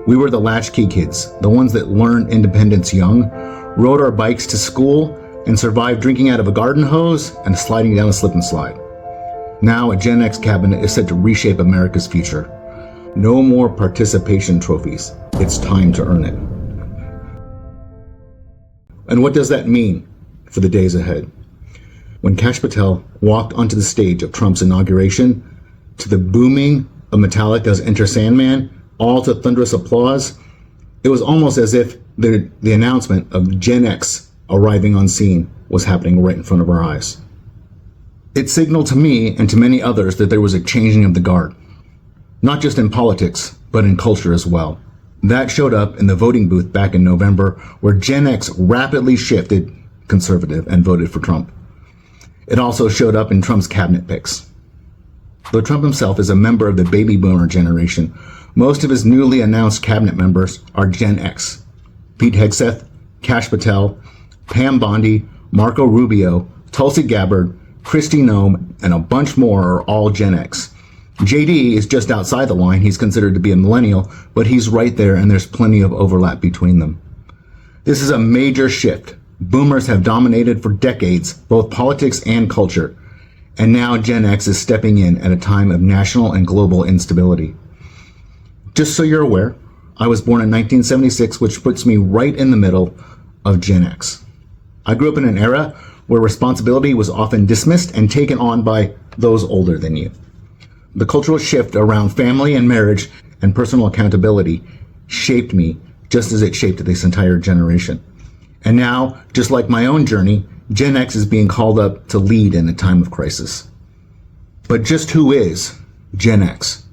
We were the latchkey kids, the ones that learned independence young, rode our bikes to school, and survived drinking out of a garden hose and sliding down a slip and slide. Now a Gen X cabinet is set to reshape America's future. No more participation trophies. It's time to earn it. And what does that mean for the days ahead? When Cash Patel walked onto the stage of Trump's inauguration, to the booming of Metallica's Enter Sandman, all to thunderous applause, it was almost as if the announcement of Gen X arriving on scene was happening right in front of our eyes. It signaled to me and to many others that there was a changing of the guard, not just in politics, but in culture as well. That showed up in the voting booth back in November, where Gen X rapidly shifted conservative and voted for Trump. It also showed up in Trump's cabinet picks. Though Trump himself is a member of the baby boomer generation, most of his newly announced cabinet members are Gen X. Pete Hegseth, Cash Patel, Pam Bondi, Marco Rubio, Tulsi Gabbard, Kristi Noem, and a bunch more are all Gen X. JD is just outside the line. He's considered to be a millennial, but he's right there, and there's plenty of overlap between them. This is a major shift. Boomers have dominated for decades, both politics and culture. And now Gen X is stepping in at a time of national and global instability. Just so you're aware, I was born in 1976, which puts me right in the middle of Gen X. I grew up in an era where responsibility was often dismissed and taken on by those older than you. The cultural shift around family and marriage and personal accountability shaped me just as it shaped this entire generation. And now, just like my own journey, Gen X is being called up to lead in a time of crisis. But just who is Gen X?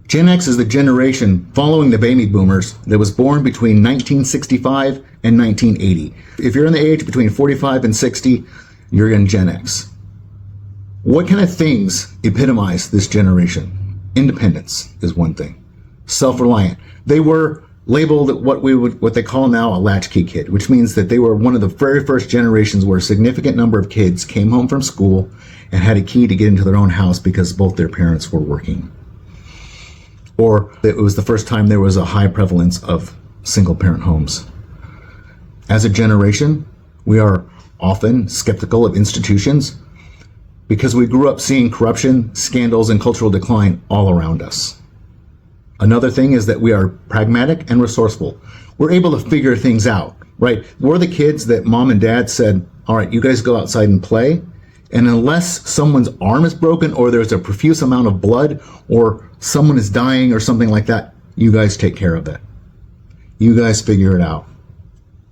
Gen X is the generation following the baby boomers that was born between 1965 and 1980. If you're in the age between 45 and 60, you're in Gen X. What kind of things epitomize this generation? Independence is one thing. Self-reliant. They were labeled what they call now a latchkey kid, which means that they were one of the very first generations where a significant number of kids came home from school and had a key to get into their own house because both their parents were working. Or it was the first time there was a high prevalence of single-parent homes. As a generation, we are often skeptical of institutions because we grew up seeing corruption, scandals, and cultural decline all around us. Another thing is that we are pragmatic and resourceful. We're able to figure things out, right? We're the kids that mom and dad said, all right, you guys go outside and play. And unless someone's arm is broken or there's a profuse amount of blood or someone is dying or something like that, you guys take care of that. You guys figure it out.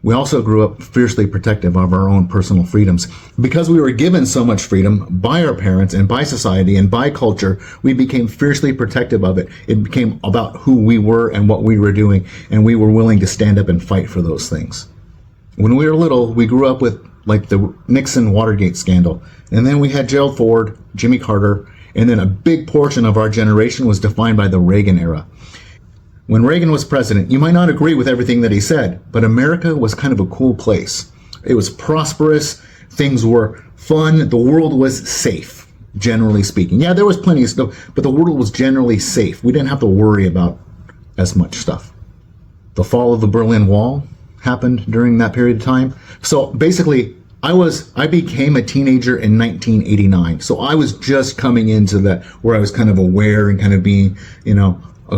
We also grew up fiercely protective of our own personal freedoms. Because we were given so much freedom by our parents and by society and by culture, we became fiercely protective of it. It became about who we were and what we were doing, and we were willing to stand up and fight for those things. When we were little, we grew up with like the Nixon Watergate scandal, and then we had Gerald Ford, Jimmy Carter, and then a big portion of our generation was defined by the Reagan era. When Reagan was president, you might not agree with everything that he said, but America was kind of a cool place. It was prosperous, things were fun, the world was safe, generally speaking. Yeah, there was plenty of stuff, but the world was generally safe. We didn't have to worry about as much stuff. The fall of the Berlin Wall happened during that period of time. So basically, I became a teenager in 1989. So I was just coming into that where I was kind of aware and kind of being,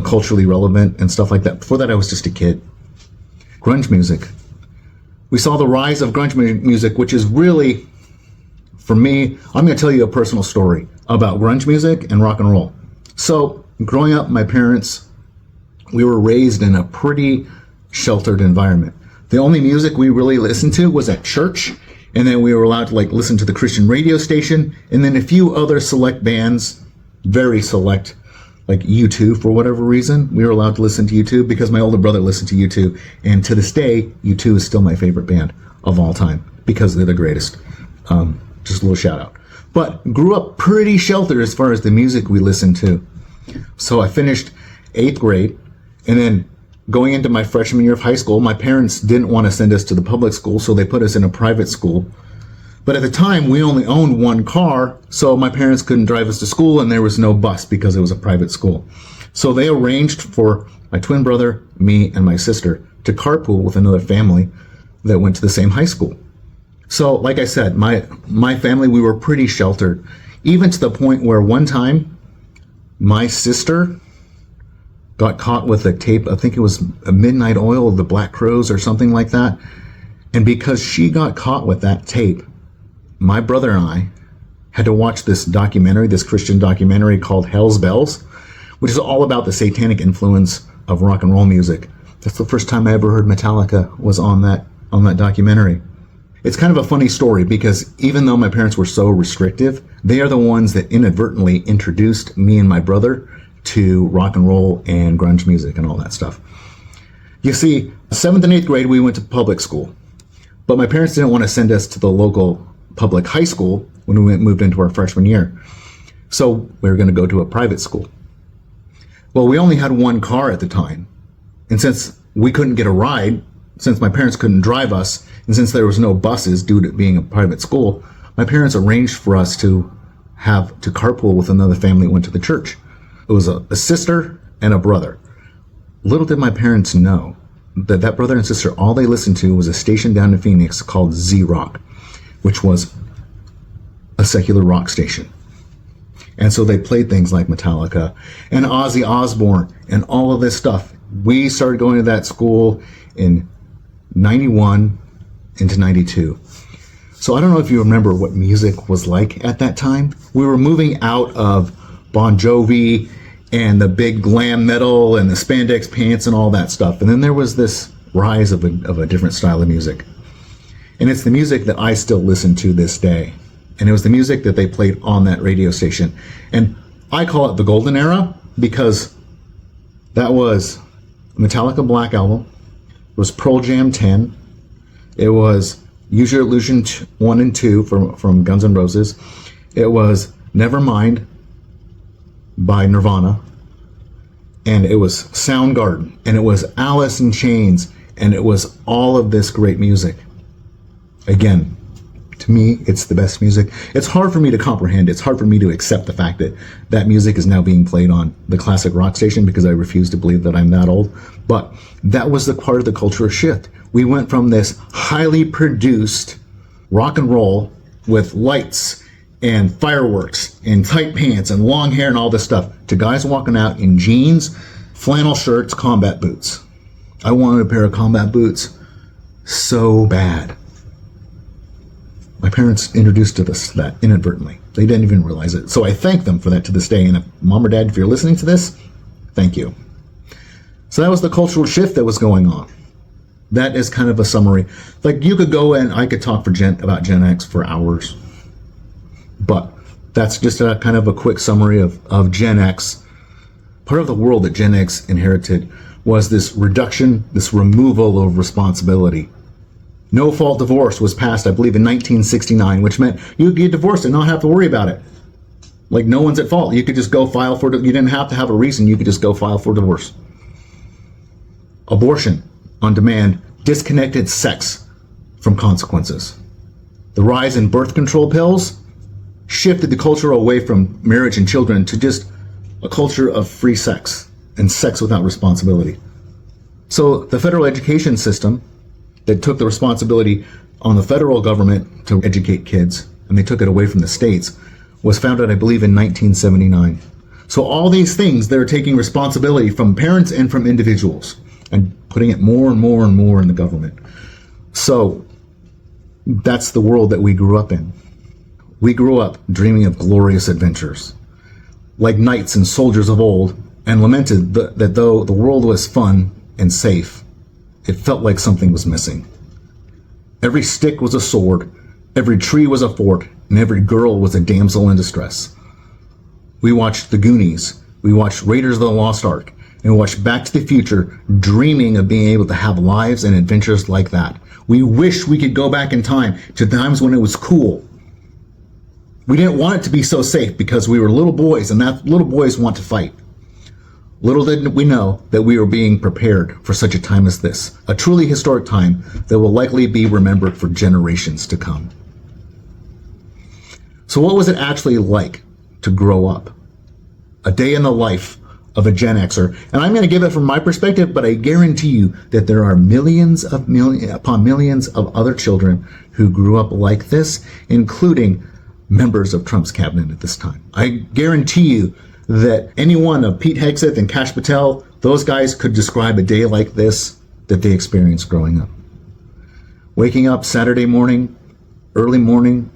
culturally relevant and stuff like that. Before that, I was just a kid. Grunge music. We saw the rise of grunge music, which is really, for me, I'm going to tell you a personal story about grunge music and rock and roll. So growing up, my parents, we were raised in a pretty sheltered environment. The only music we really listened to was at church, and then we were allowed to listen to the Christian radio station, and then a few other select bands, very select, like U2 for whatever reason. We were allowed to listen to U2 because my older brother listened to U2, and to this day, U2 is still my favorite band of all time because they're the greatest. Just a little shout out. But grew up pretty sheltered as far as the music we listened to. So I finished 8th grade, and then going into my freshman year of high school, my parents didn't want to send us to the public school, so they put us in a private school. But at the time, we only owned one car, so my parents couldn't drive us to school, and there was no bus because it was a private school. So they arranged for my twin brother, me, and my sister, to carpool with another family that went to the same high school. So, like I said, my family, we were pretty sheltered, even to the point where one time my sister got caught with a tape. I think it was a Midnight Oil of the Black Crowes or something like that. And because she got caught with that tape, my brother and I had to watch this documentary, this Christian documentary called Hell's Bells, which is all about the satanic influence of rock and roll music. That's the first time I ever heard Metallica was on that documentary. It's kind of a funny story because even though my parents were so restrictive, they are the ones that inadvertently introduced me and my brother to rock and roll and grunge music and all that stuff. You see, 7th and 8th grade, we went to public school, but my parents didn't want to send us to the local public high school when we moved into our freshman year. So we were going to go to a private school. Well, we only had one car at the time. And since we couldn't get a ride, since my parents couldn't drive us, and since there was no buses due to it being a private school, my parents arranged for us to have to carpool with another family that went to the church. It was a sister and a brother. Little did my parents know that that brother and sister, all they listened to was a station down in Phoenix called Z-Rock, which was a secular rock station. And so they played things like Metallica and Ozzy Osbourne and all of this stuff. We started going to that school in 91 into 92. So I don't know if you remember what music was like at that time. We were moving out of Bon Jovi and the big glam metal and the spandex pants and all that stuff. And then there was this rise of a different style of music. And it's the music that I still listen to this day. And it was the music that they played on that radio station. And I call it the golden era because that was Metallica Black Album. It was Pearl Jam 10. It was Use Your Illusion 1 and 2 from Guns N' Roses. It was Nevermind by Nirvana. And it was Soundgarden. And it was Alice in Chains. And it was all of this great music. Again, to me, it's the best music. It's hard for me to comprehend. It's hard for me to accept the fact that that music is now being played on the classic rock station because I refuse to believe that I'm that old. But that was the part of the cultural shift. We went from this highly produced rock and roll with lights and fireworks and tight pants and long hair and all this stuff to guys walking out in jeans, flannel shirts, combat boots. I wanted a pair of combat boots so bad. My parents introduced us to that inadvertently. They didn't even realize it. So I thank them for that to this day. And if, Mom or Dad, if you're listening to this, thank you. So that was the cultural shift that was going on. That is kind of a summary. Like you could go and I could talk about Gen X for hours. But that's just a kind of a quick summary of Gen X. Part of the world that Gen X inherited was this reduction, this removal of responsibility. No-fault divorce was passed, I believe, in 1969, which meant you could get divorced and not have to worry about it. Like, no one's at fault. You could just go file for it. You didn't have to have a reason. You could just go file for divorce. Abortion on demand disconnected sex from consequences. The rise in birth control pills shifted the culture away from marriage and children to just a culture of free sex and sex without responsibility. So the federal education system that took the responsibility on the federal government to educate kids, and they took it away from the states, was founded, I believe, in 1979. So all these things, they're taking responsibility from parents and from individuals and putting it more and more and more in the government. So that's the world that we grew up in. We grew up dreaming of glorious adventures, like knights and soldiers of old, and lamented that though the world was fun and safe, it felt like something was missing. Every stick was a sword, every tree was a fort, and every girl was a damsel in distress. We watched The Goonies, we watched Raiders of the Lost Ark, and we watched Back to the Future, dreaming of being able to have lives and adventures like that. We wish we could go back in time to times when it was cool. We didn't want it to be so safe because we were little boys, and that little boys want to fight. Little did we know that we were being prepared for such a time as this, a truly historic time that will likely be remembered for generations to come. So what was it actually like to grow up? A day in the life of a Gen Xer. And I'm going to give it from my perspective, but I guarantee you that there are millions upon millions of other children who grew up like this, including members of Trump's cabinet at this time. I guarantee you that any one of Pete Hegseth and Cash Patel, those guys could describe a day like this that they experienced growing up. Waking up Saturday morning, early morning,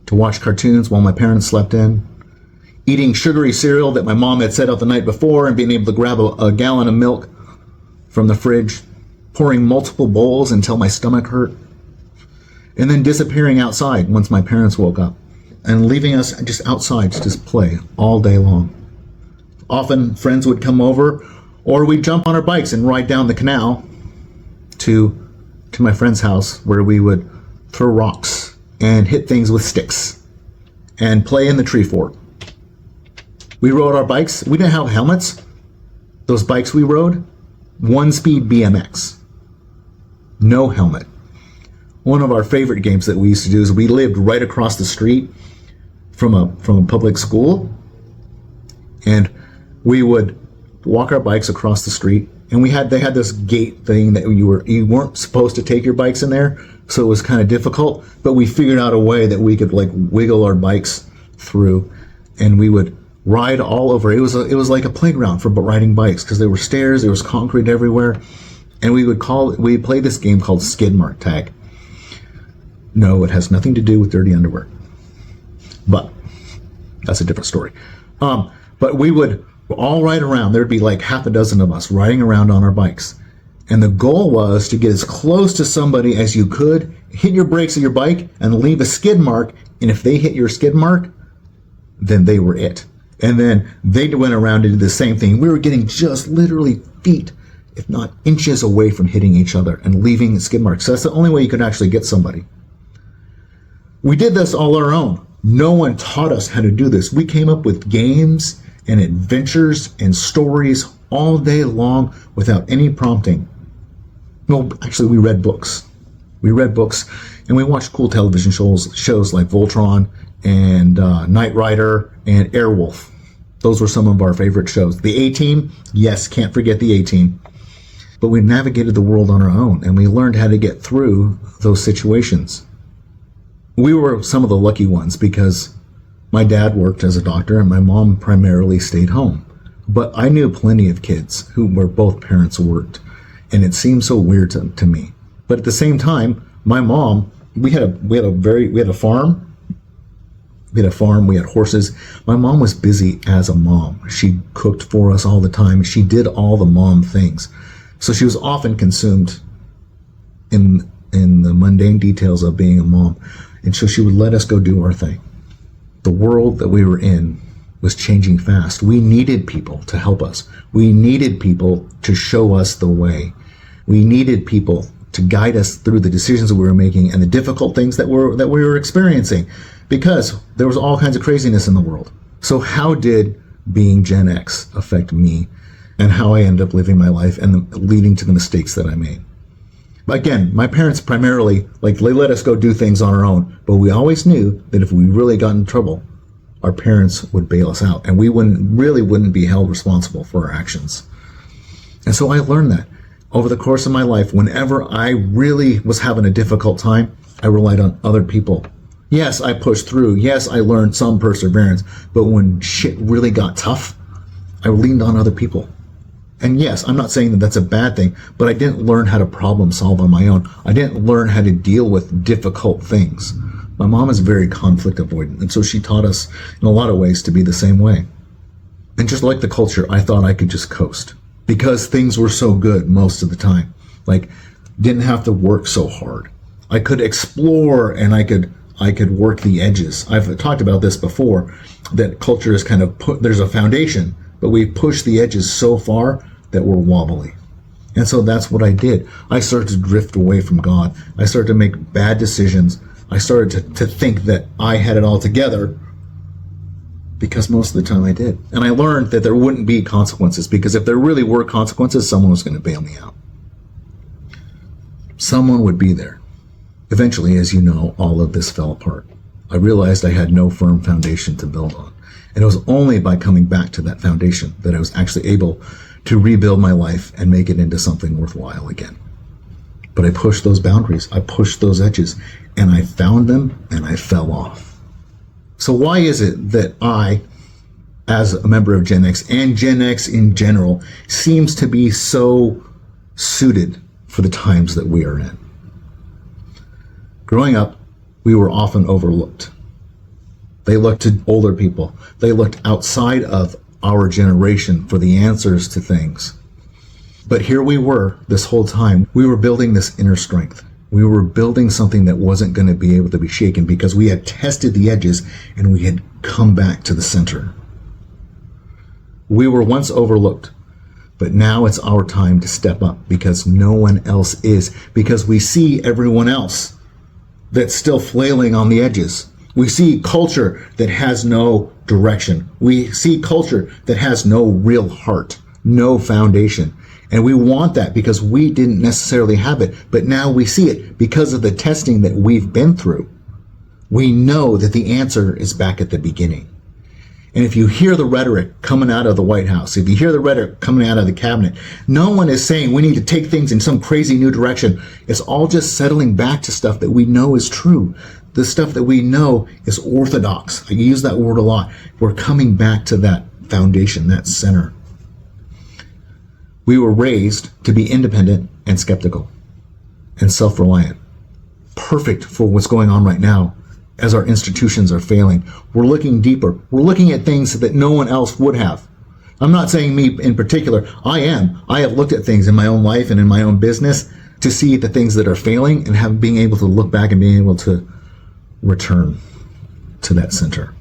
to watch cartoons while my parents slept in, eating sugary cereal that my mom had set out the night before, and being able to grab a gallon of milk from the fridge, pouring multiple bowls until my stomach hurt, and then disappearing outside once my parents woke up, and leaving us just outside to just play all day long. Often friends would come over, or we'd jump on our bikes and ride down the canal to my friend's house, where we would throw rocks and hit things with sticks and play in the tree fort. We rode our bikes. We didn't have helmets. Those bikes we rode, 1-speed BMX. No helmet. One of our favorite games that we used to do is we lived right across the street from a public school, and we would walk our bikes across the street, and they had this gate thing that you weren't supposed to take your bikes in there, so it was kind of difficult, but we figured out a way that we could like wiggle our bikes through, and we would ride all over. It was like a playground for riding bikes, because there were stairs, there was concrete everywhere, and we played this game called skid mark tag. No, it has nothing to do with dirty underwear, but that's a different story. But we would all ride around. There'd be like half a dozen of us riding around on our bikes, and the goal was to get as close to somebody as you could, hit your brakes of your bike, and leave a skid mark. And if they hit your skid mark, then they were it. And then they went around and did the same thing. We were getting just literally feet, if not inches, away from hitting each other and leaving skid marks. So that's the only way you could actually get somebody. We did this all our own. No one taught us how to do this. We came up with games and adventures and stories all day long without any prompting. No, actually, we read books. We read books, and we watched cool television shows like Voltron and Knight Rider and Airwolf. Those were some of our favorite shows. The A-Team, yes, can't forget the A-Team. But we navigated the world on our own, and we learned how to get through those situations. We were some of the lucky ones because my dad worked as a doctor and my mom primarily stayed home. But I knew plenty of kids where both parents worked, and it seemed so weird to me. But at the same time, my mom, we had a farm. We had horses. My mom was busy as a mom. She cooked for us all the time. She did all the mom things. So she was often consumed in the mundane details of being a mom. And so she would let us go do our thing. The world that we were in was changing fast. We needed people to help us. We needed people to show us the way. We needed people to guide us through the decisions that we were making and the difficult things that we were experiencing, because there was all kinds of craziness in the world. So how did being Gen X affect me and how I ended up living my life and leading to the mistakes that I made? Again, my parents primarily, they let us go do things on our own, but we always knew that if we really got in trouble, our parents would bail us out, and we wouldn't be held responsible for our actions. And so I learned that. Over the course of my life, whenever I really was having a difficult time, I relied on other people. Yes, I pushed through. Yes, I learned some perseverance, but when shit really got tough, I leaned on other people. And yes, I'm not saying that that's a bad thing, but I didn't learn how to problem solve on my own. I didn't learn how to deal with difficult things. My mom is very conflict avoidant, and so she taught us in a lot of ways to be the same way. And just like the culture, I thought I could just coast because things were so good most of the time. Didn't have to work so hard. I could explore and I could work the edges. I've talked about this before, that culture is kind of there's a foundation, but we push the edges so far that we're wobbly. And so that's what I did. I started to drift away from God. I started to make bad decisions. I started to think that I had it all together, because most of the time I did. And I learned that there wouldn't be consequences, because if there really were consequences, someone was going to bail me out. Someone would be there. Eventually, as you know, all of this fell apart. I realized I had no firm foundation to build on. And it was only by coming back to that foundation that I was actually able to rebuild my life and make it into something worthwhile again. But I pushed those boundaries, I pushed those edges, and I found them and I fell off. So why is it that I, as a member of Gen X and Gen X in general, seems to be so suited for the times that we are in? Growing up, we were often overlooked. They looked to older people. They looked outside of our generation for the answers to things. But here we were this whole time. We were building this inner strength. We were building something that wasn't going to be able to be shaken because we had tested the edges and we had come back to the center. We were once overlooked, but now it's our time to step up because no one else is, because we see everyone else that's still flailing on the edges. We see culture that has no direction. We see culture that has no real heart, no foundation. And we want that because we didn't necessarily have it, but now we see it because of the testing that we've been through. We know that the answer is back at the beginning. And if you hear the rhetoric coming out of the White House, if you hear the rhetoric coming out of the cabinet, no one is saying we need to take things in some crazy new direction. It's all just settling back to stuff that we know is true. The stuff that we know is orthodox. I use that word a lot. We're coming back to that foundation, that center. We were raised to be independent and skeptical and self-reliant. Perfect for what's going on right now as our institutions are failing. We're looking deeper. We're looking at things that no one else would have. I'm not saying me in particular. I have looked at things in my own life and in my own business to see the things that are failing and being able to look back and being able to return to that center.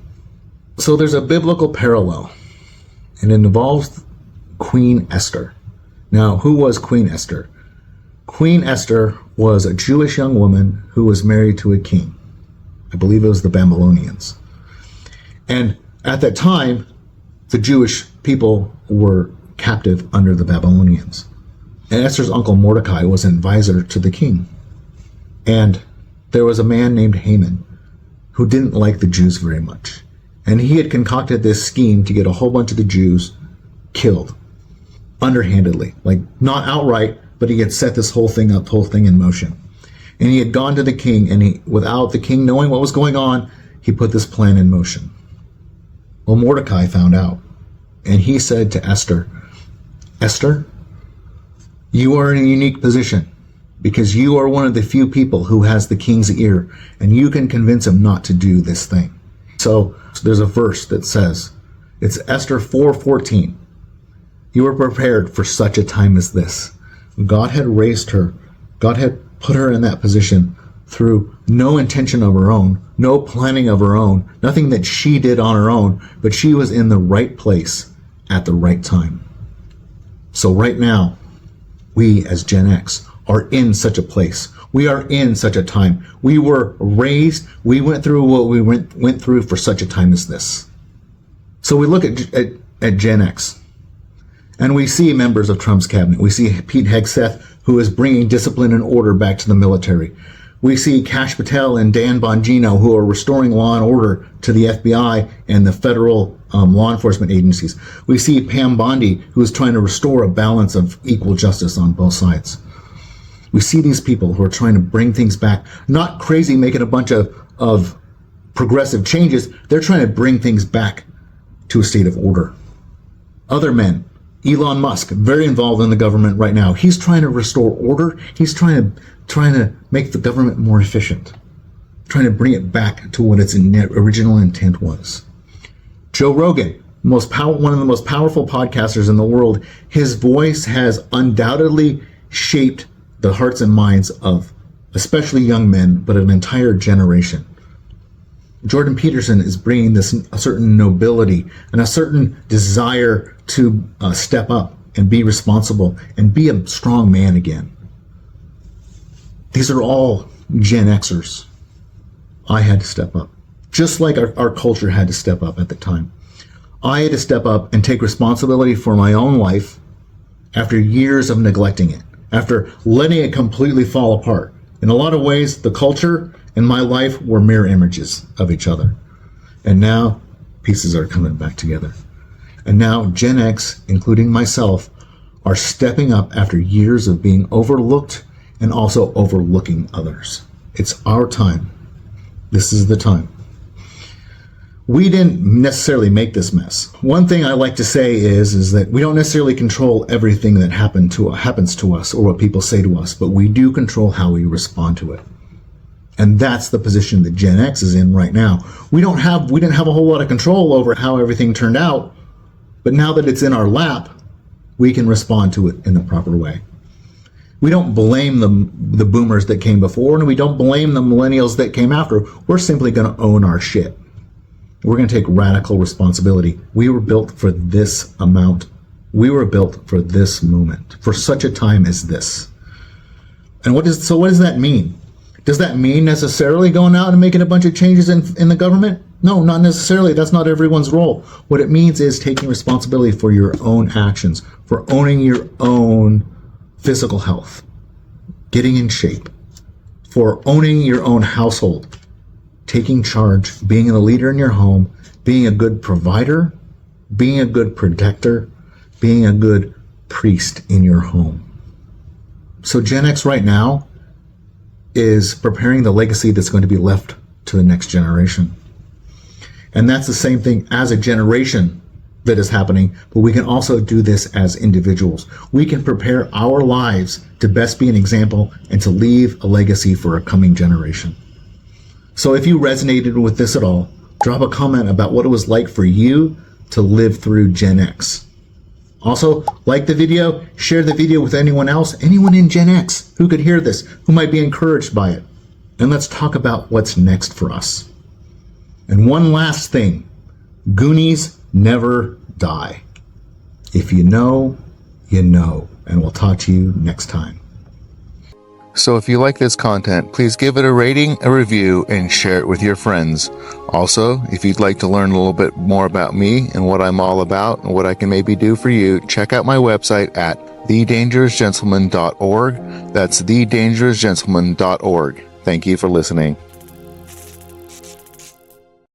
So there's a biblical parallel, and it involves Queen Esther. Now, who was Queen Esther? Queen Esther was a Jewish young woman who was married to a king. I believe it was the Babylonians. And at that time, the Jewish people were captive under the Babylonians. And Esther's uncle Mordecai was an advisor to the king. And there was a man named Haman who didn't like the Jews very much. And he had concocted this scheme to get a whole bunch of the Jews killed underhandedly, like not outright, but he had set this whole thing in motion. And he had gone to the king, and without the king knowing what was going on, he put this plan in motion. Well, Mordecai found out, and he said to Esther, Esther, you are in a unique position because you are one of the few people who has the king's ear, and you can convince him not to do this thing. So there's a verse that says, it's Esther 4:14. You were prepared for such a time as this. God had raised her. God had put her in that position through no intention of her own, no planning of her own, nothing that she did on her own, but she was in the right place at the right time. So right now, we as Gen X are in such a place. We are in such a time. We were raised, we went through what we went through for such a time as this. So we look at Gen X, and we see members of Trump's cabinet. We see Pete Hegseth, who is bringing discipline and order back to the military. We see Cash Patel and Dan Bongino, who are restoring law and order to the FBI and the federal law enforcement agencies. We see Pam Bondi, who is trying to restore a balance of equal justice on both sides. We see these people who are trying to bring things back, not crazy making a bunch of progressive changes. They're trying to bring things back to a state of order. Other men, Elon Musk, very involved in the government right now. He's trying to restore order. He's trying to make the government more efficient, trying to bring it back to what its original intent was. Joe Rogan, one of the most powerful podcasters in the world, his voice has undoubtedly shaped the hearts and minds of especially young men, but an entire generation. Jordan Peterson is bringing a certain nobility and a certain desire to step up and be responsible and be a strong man again. These are all Gen Xers. I had to step up, just like our culture had to step up at the time. I had to step up and take responsibility for my own life after years of neglecting it, after letting it completely fall apart. In a lot of ways, the culture and my life were mirror images of each other. And now pieces are coming back together. And now Gen X, including myself, are stepping up after years of being overlooked and also overlooking others. It's our time. This is the time. We didn't necessarily make this mess. One thing I like to say is that we don't necessarily control everything that happens to us or what people say to us, but we do control how we respond to it. And that's the position that Gen X is in right now. We didn't have a whole lot of control over how everything turned out, but now that it's in our lap, we can respond to it in the proper way. We don't blame the boomers that came before, and we don't blame the millennials that came after. We're simply going to own our shit. We're going to take radical responsibility. We were built for this amount. We were built for this moment, for such a time as this. And what does that mean? Does that mean necessarily going out and making a bunch of changes in the government? No, not necessarily. That's not everyone's role. What it means is taking responsibility for your own actions, for owning your own physical health, getting in shape, for owning your own household, taking charge, being a leader in your home, being a good provider, being a good protector, being a good priest in your home. So Gen X right now is preparing the legacy that's going to be left to the next generation. And that's the same thing as a generation that is happening, but we can also do this as individuals. We can prepare our lives to best be an example and to leave a legacy for a coming generation. So if you resonated with this at all, drop a comment about what it was like for you to live through Gen X. Also, like the video, share the video with anyone else, anyone in Gen X who could hear this, who might be encouraged by it. And let's talk about what's next for us. And one last thing, Goonies never die. If you know, you know. And we'll talk to you next time. So if you like this content, please give it a rating, a review, and share it with your friends. Also, if you'd like to learn a little bit more about me and what I'm all about and what I can maybe do for you, check out my website at thedangerousgentleman.org. That's thedangerousgentleman.org. Thank you for listening.